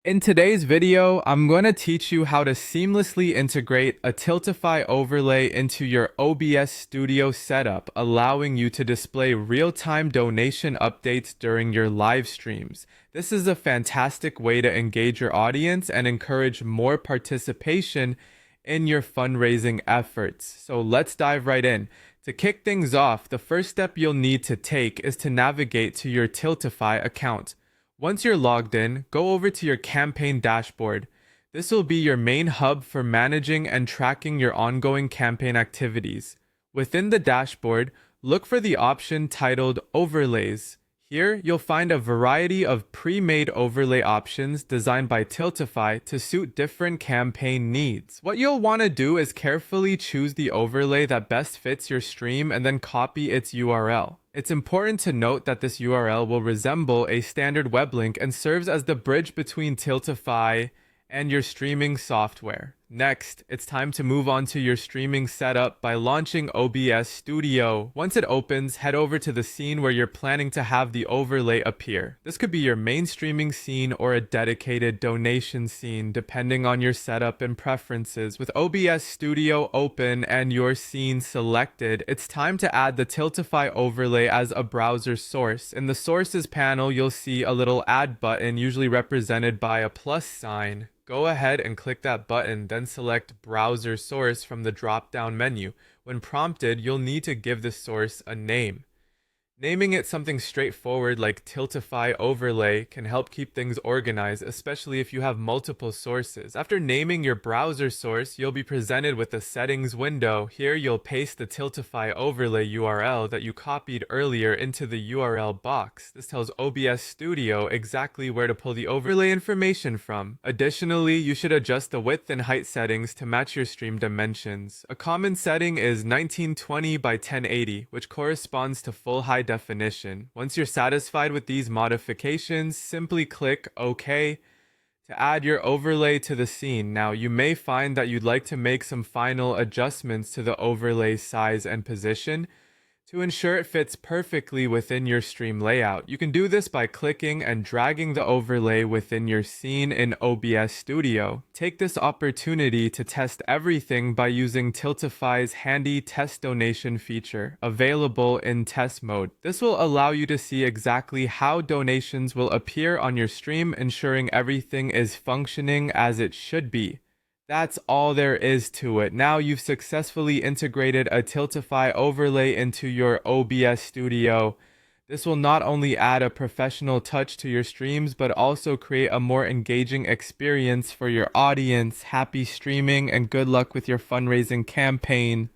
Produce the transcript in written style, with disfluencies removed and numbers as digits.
In today's video, I'm going to teach you how to seamlessly integrate a Tiltify overlay into your OBS Studio setup, allowing you to display real-time donation updates during your live streams. This is a fantastic way to engage your audience and encourage more participation in your fundraising efforts. So let's dive right in. To kick things off, the first step you'll need to take is to navigate to your Tiltify account. Once you're logged in, go over to your campaign dashboard. This will be your main hub for managing and tracking your ongoing campaign activities. Within the dashboard, look for the option titled Overlays. Here, you'll find a variety of pre-made overlay options designed by Tiltify to suit different campaign needs. What you'll want to do is carefully choose the overlay that best fits your stream and then copy its URL. It's important to note that this URL will resemble a standard web link and serves as the bridge between Tiltify and your streaming software. Next, it's time to move on to your streaming setup by launching OBS Studio. Once it opens, head over to the scene where you're planning to have the overlay appear. This could be your main streaming scene or a dedicated donation scene, depending on your setup and preferences. With OBS Studio open and your scene selected, it's time to add the Tiltify overlay as a browser source. In the Sources panel, you'll see a little add button, usually represented by a plus sign. Go ahead and click that button, then select Browser Source from the drop-down menu. When prompted, you'll need to give the source a name. Naming it something straightforward like Tiltify Overlay can help keep things organized, especially if you have multiple sources. After naming your browser source, you'll be presented with a settings window. Here you'll paste the Tiltify Overlay URL that you copied earlier into the URL box. This tells OBS Studio exactly where to pull the overlay information from. Additionally, you should adjust the width and height settings to match your stream dimensions. A common setting is 1920 by 1080, which corresponds to full high definition. Once you're satisfied with these modifications, simply click OK to add your overlay to the scene. Now, you may find that you'd like to make some final adjustments to the overlay size and position to ensure it fits perfectly within your stream layout. You can do this by clicking and dragging the overlay within your scene in OBS Studio. Take this opportunity to test everything by using Tiltify's handy test donation feature, available in test mode. This will allow you to see exactly how donations will appear on your stream, ensuring everything is functioning as it should be. That's all there is to it. Now you've successfully integrated a Tiltify overlay into your OBS Studio. This will not only add a professional touch to your streams, but also create a more engaging experience for your audience. Happy streaming and good luck with your fundraising campaign.